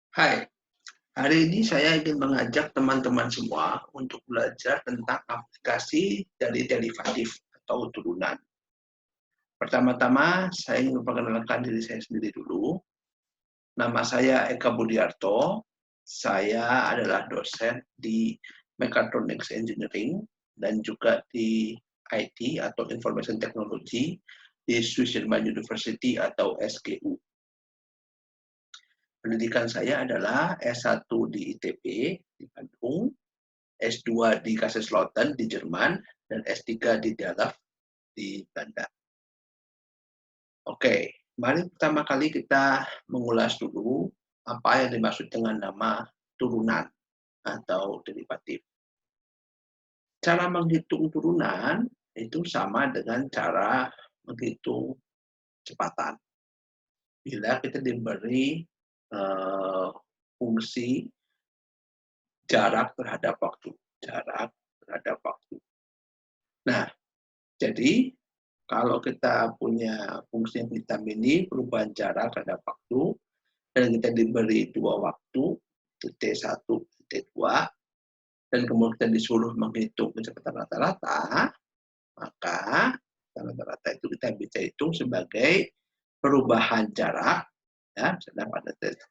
Hai, hari ini saya ingin mengajak teman-teman semua untuk belajar tentang aplikasi dari derivatif atau turunan. Pertama-tama, saya ingin memperkenalkan diri saya sendiri dulu. Nama saya Eka Budiarto. Saya adalah dosen di Mechatronics Engineering dan juga di IT atau Information Technology di Swiss German University atau SGU. Pendidikan saya adalah S1 di ITB di Bandung, S2 di Kaiserslautern di Jerman, dan S3 di Delft di Belanda. Oke, mari pertama kali kita mengulas dulu apa yang dimaksud dengan nama turunan atau derivatif. Cara menghitung turunan itu sama dengan cara menghitung kecepatan. Bila kita diberi fungsi jarak terhadap waktu. Jarak terhadap waktu. Nah, jadi kalau kita punya fungsi yang ditamini perubahan jarak terhadap waktu, dan kita diberi dua waktu, T1, T2, dan kemudian kita disuruh menghitung kecepatan rata-rata, maka rata-rata itu kita bisa hitung sebagai perubahan jarak. Ya, misalnya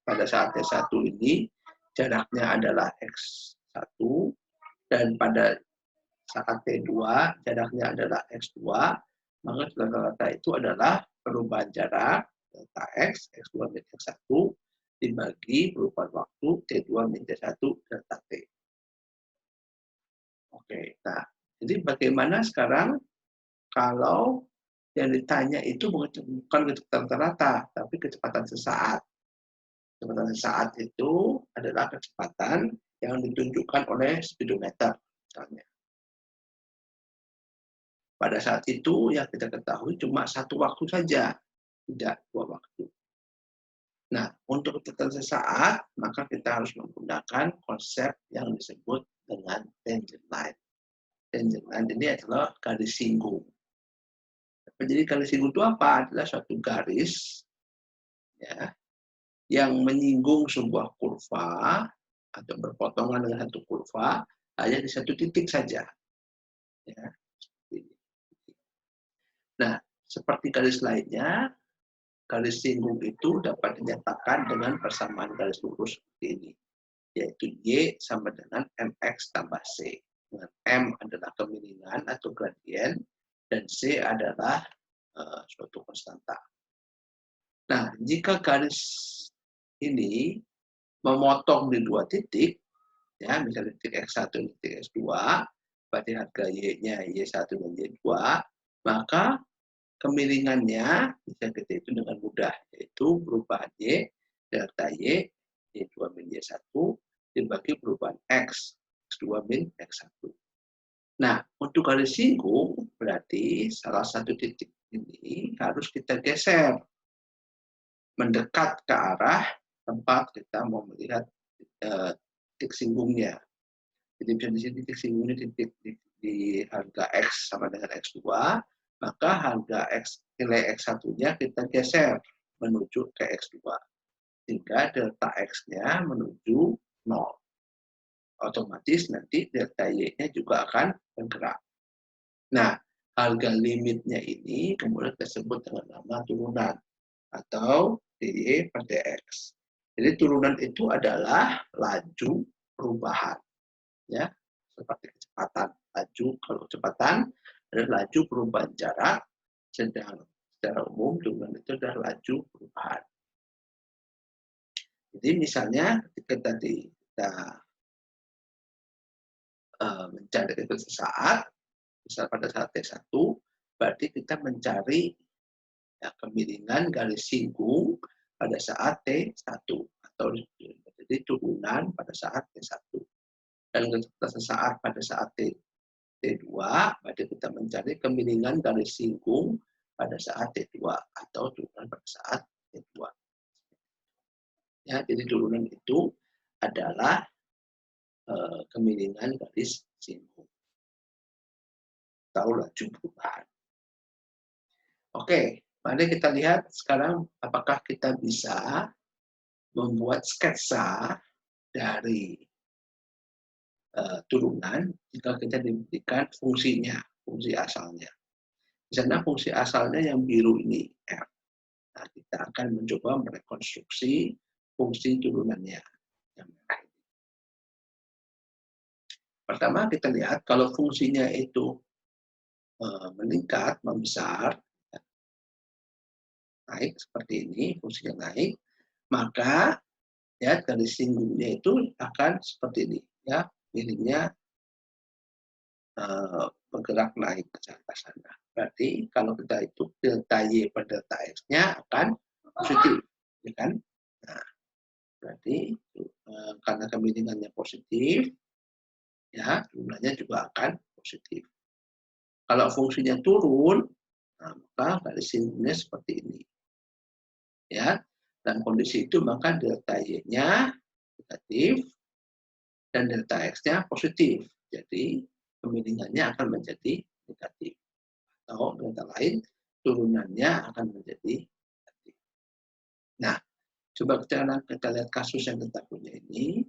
pada saat T1 ini jaraknya adalah X1, dan pada saat T2 jaraknya adalah X2, maka rata-rata itu adalah perubahan jarak delta X, X2 min X1, dibagi perubahan waktu T2 min T1 delta T. Oke, nah, jadi bagaimana sekarang kalau yang ditanya itu bukan kecepatan rata, tapi kecepatan sesaat. Kecepatan sesaat itu adalah kecepatan yang ditunjukkan oleh speedometer, misalnya. Pada saat itu yang kita ketahui cuma satu waktu saja, tidak dua waktu. Nah, untuk kecepatan sesaat, maka kita harus menggunakan konsep yang disebut dengan tangent line. Tangent line ini adalah garis singgung. Jadi garis singgung itu apa? Adalah suatu garis ya, yang menyinggung sebuah kurva atau berpotongan dengan satu kurva hanya di satu titik saja. Ya. Nah, seperti garis lainnya, garis singgung itu dapat dinyatakan dengan persamaan garis lurus seperti ini, yaitu Y sama dengan MX tambah C. Dengan M adalah kemiringan atau gradien, dan C adalah suatu konstanta. Nah, jika garis ini memotong di dua titik, ya, misalnya titik X1 dan titik X2, berarti harga Y-nya Y1 dan Y2, maka kemiringannya bisa kita hitung dengan mudah, yaitu perubahan Y, delta Y, Y2 min Y1, dibagi perubahan X, X2 min X1. Nah, untuk garis singgung, berarti salah satu titik ini harus kita geser, mendekat ke arah tempat kita mau melihat titik singgungnya. Jadi bisa di sini titik singgungnya di harga X sama dengan X2, maka harga X, nilai X1-nya kita geser menuju ke X2. Sehingga delta X-nya menuju 0. Otomatis nanti delta Y-nya juga akan bergerak. Nah, harga limitnya ini kemudian disebut dengan nama turunan atau dy per dx. Jadi turunan itu adalah laju perubahan, ya, seperti kecepatan. Laju, kalau kecepatan adalah laju perubahan jarak, sedang secara umum turunan itu adalah laju perubahan. Jadi misalnya ketika tadi kita mencari itu sesaat, misal pada saat T1, berarti kita mencari ya, kemiringan garis singgung pada saat T1 atau jadi turunan pada saat T1. Dan kecepatan sesaat pada saat T2, berarti kita mencari kemiringan garis singgung pada saat T2 atau turunan pada saat T2. Ya, jadi turunan itu adalah kemiringan garis singgung atau laju perubahan. Oke, mari kita lihat sekarang apakah kita bisa membuat sketsa dari turunan jika kita diberikan fungsinya, fungsi asalnya. Misalnya fungsi asalnya yang biru ini, F. Nah, kita akan mencoba merekonstruksi fungsi turunannya. Yang merah ini. Pertama kita lihat kalau fungsinya itu meningkat, membesar, naik seperti ini, fungsinya naik, maka ya garis singgungnya itu akan seperti ini, ya, miringnya bergerak naik ke atas sana. Berarti kalau kita hitung delta Y per delta X-nya akan positif, ya kan? Nah, berarti karena kemiringannya positif, ya jumlahnya juga akan positif. Kalau fungsinya turun, nah, maka garis singgungnya seperti ini, ya. Dan kondisi itu maka delta Y-nya negatif dan delta X-nya positif. Jadi kemiringannya akan menjadi negatif. Atau dengan kata lain, turunannya akan menjadi negatif. Nah, coba kita lihat kasus yang kita punya ini.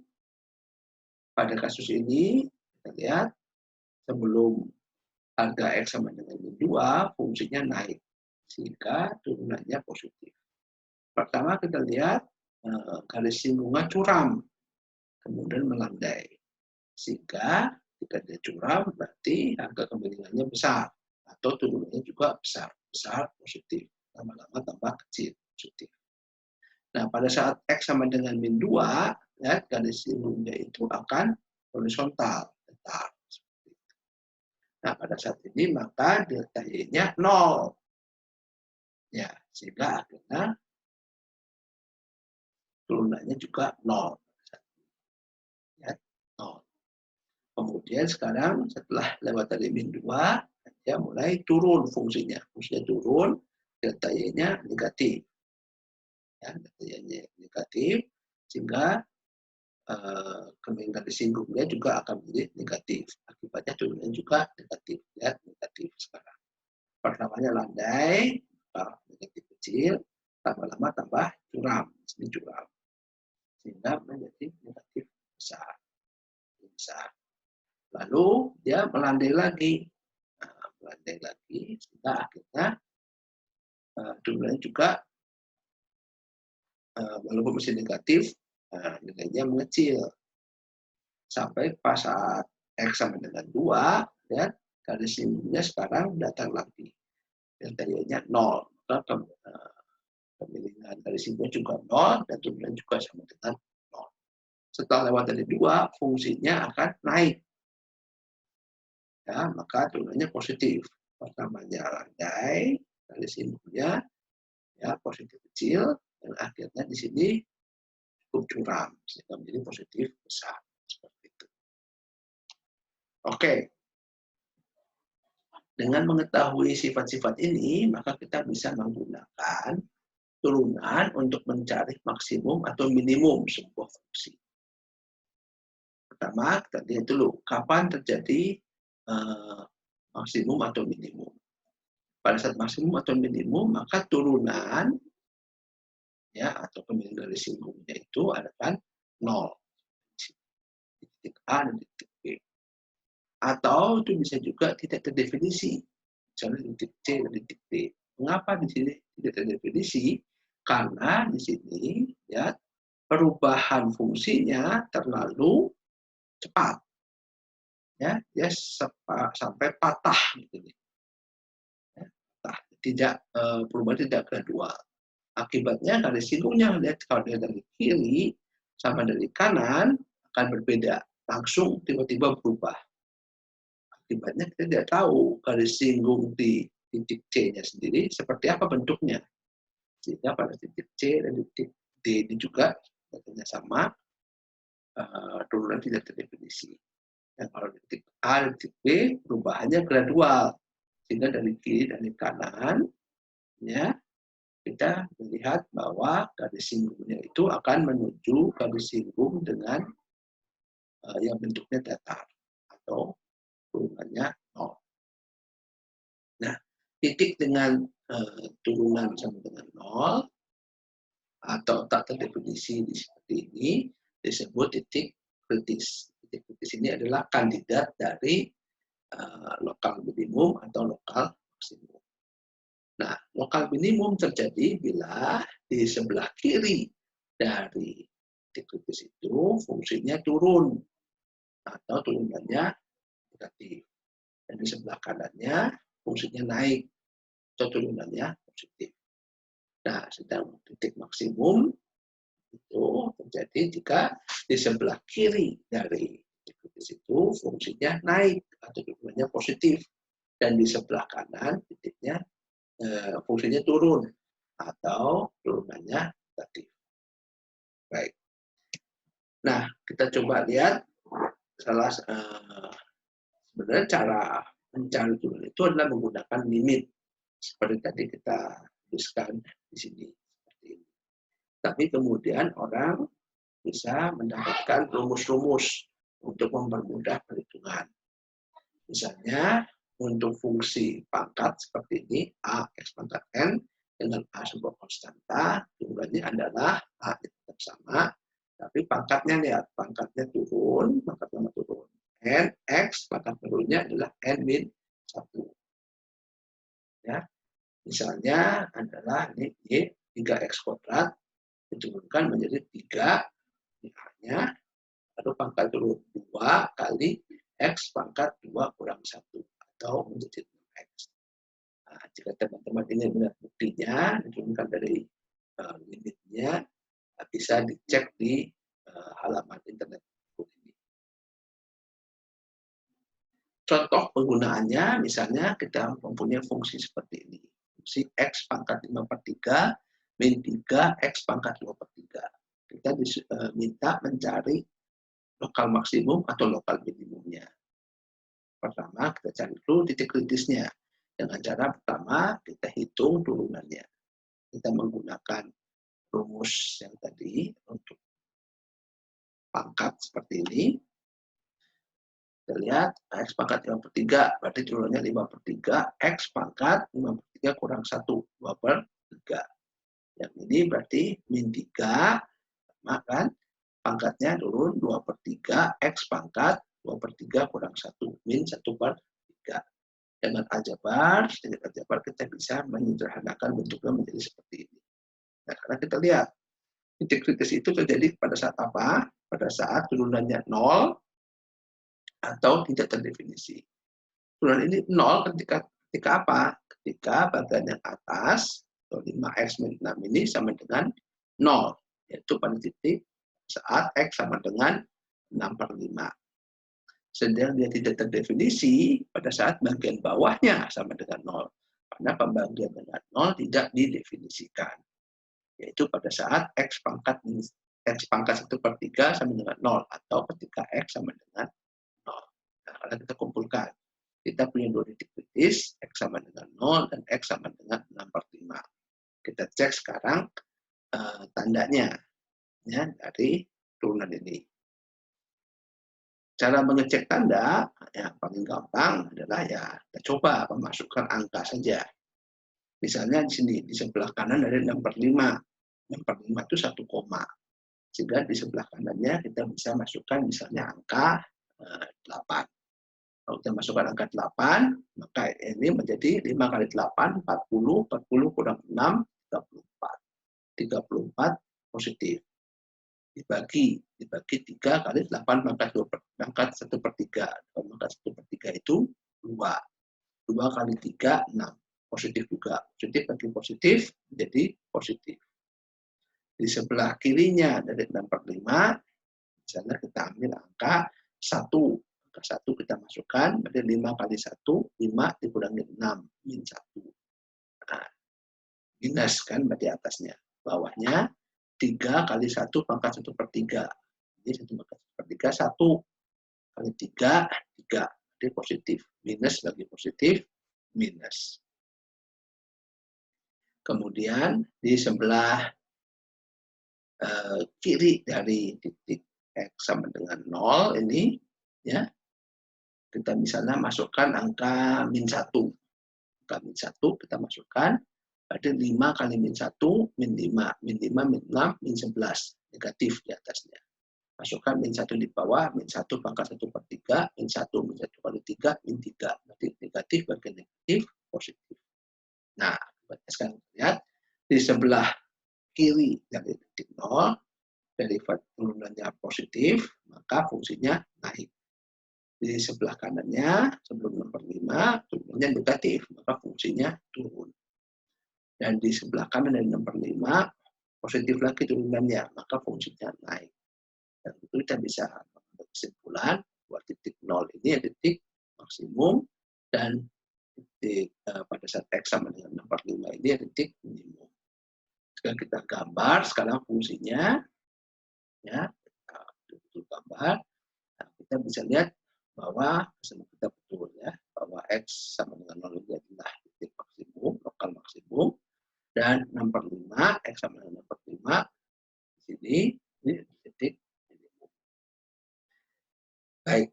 Pada kasus ini, kita lihat sebelum harga X sama dengan 2, fungsinya naik. Sehingga turunannya positif. Pertama kita lihat garis singgungnya curam, kemudian melandai. Sehingga jika dia curam, berarti harga kemiringannya besar. Atau turunannya juga besar. Besar, positif. Lama-lama tambah kecil, positif. Nah, pada saat X sama dengan min 2, ya, garis singgungnya itu akan horizontal. Tetap. Nah, pada saat ini maka delta Y-nya 0. Ya, sehingga akhirnya turunannya juga 0. Ya, 0. Kemudian sekarang setelah lewat dari min 2, dia mulai turun fungsinya. Fungsinya turun, delta Y-nya negatif. Ya, delta Y-nya negatif, sehingga kemiringan singgungnya juga akan menjadi negatif. Akibatnya turunannya juga negatif. Ya, negatif sekarang. Pertamanya landai, negatif kecil, lama-lama tambah curam. Ini curam. Sehingga menjadi negatif besar. Besar. Lalu dia melandai lagi. Nah, melandai lagi, sehingga akhirnya jumlahnya juga walaupun masih negatif, nilainya mengecil. Sampai pas saat X sama dengan 2, ya, garis singgungnya sekarang datang lagi. Delta Y-nya 0. Maka kemiringan garis singgungnya juga 0, dan jumlahnya juga sama dengan 0. Setelah lewat dari 2, fungsinya akan naik. Ya, maka turunannya positif. Pertamanya landai, garis singgungnya ya positif kecil, dan akhirnya di sini cukup curam sehingga menjadi positif besar seperti itu. Oke, dengan mengetahui sifat-sifat ini maka kita bisa menggunakan turunan untuk mencari maksimum atau minimum sebuah fungsi. Pertama kita lihat dulu kapan terjadi maksimum atau minimum. Pada saat maksimum atau minimum maka turunan ya atau kemiringan dari singgungnya itu adalah 0. Titik A dan titik B. Atau itu bisa juga tidak terdefinisi. Misalnya titik C dan titik D. Mengapa di sini tidak terdefinisi? Karena di sini ya perubahan fungsinya terlalu cepat. Ya, dia sampai patah gitu. Ya, patah. Tidak perubahan tidak gradual. Akibatnya garis singgungnya lihat kalau dari kiri sama dari kanan akan berbeda, langsung tiba-tiba berubah. Akibatnya kita tidak tahu garis singgung di titik C-nya sendiri seperti apa bentuknya. Sehingga pada titik C dan titik D ini juga bentuknya sama, turunan tidak terdefinisi. Dan kalau di titik A dan titik B perubahannya gradual, sehingga dari kiri dan dari kanan, ya kita melihat bahwa garis singgungnya itu akan menuju garis singgung dengan yang bentuknya datar atau turunannya 0. Nah, titik dengan turunan sama dengan 0 atau tak terdefinisi seperti ini disebut titik kritis. Titik kritis ini adalah kandidat dari lokal minimum atau lokal maksimum. Nah, lokal minimum terjadi bila di sebelah kiri dari titik kritis itu fungsinya turun atau turunannya negatif. Dan di sebelah kanannya fungsinya naik atau turunannya positif. Nah, sedang titik maksimum itu terjadi jika di sebelah kiri dari titik kritis itu fungsinya naik atau turunannya positif. Dan di sebelah kanan titiknya fungsinya turun atau turunannya negatif. Baik. Nah, kita coba lihat sebenarnya cara mencari turun itu adalah menggunakan limit seperti tadi kita tuliskan di sini seperti ini. Tapi kemudian orang bisa mendapatkan rumus-rumus untuk mempermudah perhitungan. Misalnya untuk fungsi pangkat seperti ini a x pangkat n dengan a sebuah konstanta, turunannya adalah a tetap sama, tapi pangkatnya lihat, pangkatnya turun, pangkatnya turun. N, X, pangkat turunnya adalah N min 1. Ya. Misalnya adalah ini Y, 3X kuadrat, diturunkan menjadi 3, A-nya, lalu pangkat turun 2 kali X pangkat 2 kurang 1, atau menjadi 6X. Nah, jika teman-teman ingin melihat buktinya, diturunkan dari limitnya, bisa dicek di halaman internet ini. Contoh penggunaannya, misalnya kita mempunyai fungsi seperti ini. Fungsi X pangkat 5/3 min 3 X pangkat 2/3. Kita minta mencari lokal maksimum atau lokal minimumnya. Pertama, kita cari dulu titik kritisnya. Dengan cara pertama, kita hitung turunannya. Kita menggunakan rumus yang tadi untuk pangkat seperti ini. Kita lihat X pangkat 5/3, berarti turunannya 5/3, X pangkat 5/3 kurang 1, 2/3. Yang ini berarti min 3, maka pangkatnya turun 2/3, X pangkat 2/3 kurang 1, min 1/3. Dengan aljabar, sedikit aljabar kita bisa menyederhanakan bentuknya menjadi seperti ini. Nah, karena kita lihat, titik kritis itu terjadi pada saat apa? Pada saat turunannya 0, atau tidak terdefinisi. Turunan ini 0 ketika apa? Ketika bagian yang atas, atau 5X min 6 ini sama dengan 0. Yaitu pada titik saat X sama dengan 6/5. Sedang dia tidak terdefinisi pada saat bagian bawahnya sama dengan 0. Karena pembagian dengan 0 tidak didefinisikan. Yaitu pada saat X pangkat 1/3 sama dengan 0. Atau ketika X sama dengan 0. Nah, kalau kita kumpulkan, kita punya dua titik kritis, X sama dengan 0 dan X sama dengan 6/5. Kita cek sekarang tandanya ya, dari turunan ini. Cara mengecek tanda yang paling gampang adalah ya kita coba memasukkan angka saja. Misalnya di sini, di sebelah kanan ada 6/5. 6/5 itu 1 koma. Sehingga di sebelah kanannya kita bisa masukkan misalnya angka 8. Kalau kita masukkan angka 8, maka ini menjadi 5 kali 8, 40, 40 kurang 6, 34. 34 positif. Dibagi 3 kali 8 pangkat 1/3. Pangkat 1/3 itu 2. 2 kali 3, 6. Positif juga. Positif bagi positif menjadi positif. Di sebelah kirinya dari 6/5, misalnya kita ambil angka 1. Angka 1 kita masukkan, berarti 5 kali 1, 5 dikurangi 6, min 1. Nah, minus kan berarti atasnya. Bawahnya 3 kali 1 pangkat 1/3. Jadi 1 pangkat 1/3, 1 kali 3, 3. Jadi positif. Minus bagi positif, minus. Kemudian di sebelah kiri dari titik X sama dengan 0 ini, ya, kita misalnya masukkan angka min 1. Angka min 1 kita masukkan, Berarti 5 kali min 1, min 5. Min 5, min 6, min 11. Negatif di atasnya. Masukkan min 1 di bawah, min 1 pangkat 1/3, min 1, min 1 kali 3, min 3. Berarti negatif bagian negatif, positif. Nah, sekarang lihat, di sebelah kiri dari titik 0, derivat turunannya positif, maka fungsinya naik. Di sebelah kanannya, sebelum nomor 5, turunannya negatif, maka fungsinya turun. Dan di sebelah kanan dari nomor 5, positif lagi turunannya, maka fungsinya naik. Dan itu kita bisa membuat kesimpulan bahwa titik 0 ini titik maksimum, dan titik pada saat X sama dengan nomor 5 ini titik minimum. Sekarang kita gambar, sekarang fungsinya, ya, kita gambar, nah, kita bisa lihat bahwa kita betul ya, bahwa X sama dengan 0 ini adalah titik maksimum, lokal maksimum, dan nomor 5, X sama dengan nomor 5, di sini, ini titik minimum. Baik,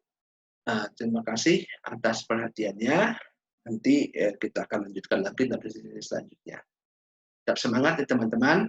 nah, terima kasih atas perhatiannya. Nanti kita akan lanjutkan lagi dari sesi selanjutnya. Tetap semangat ya teman-teman.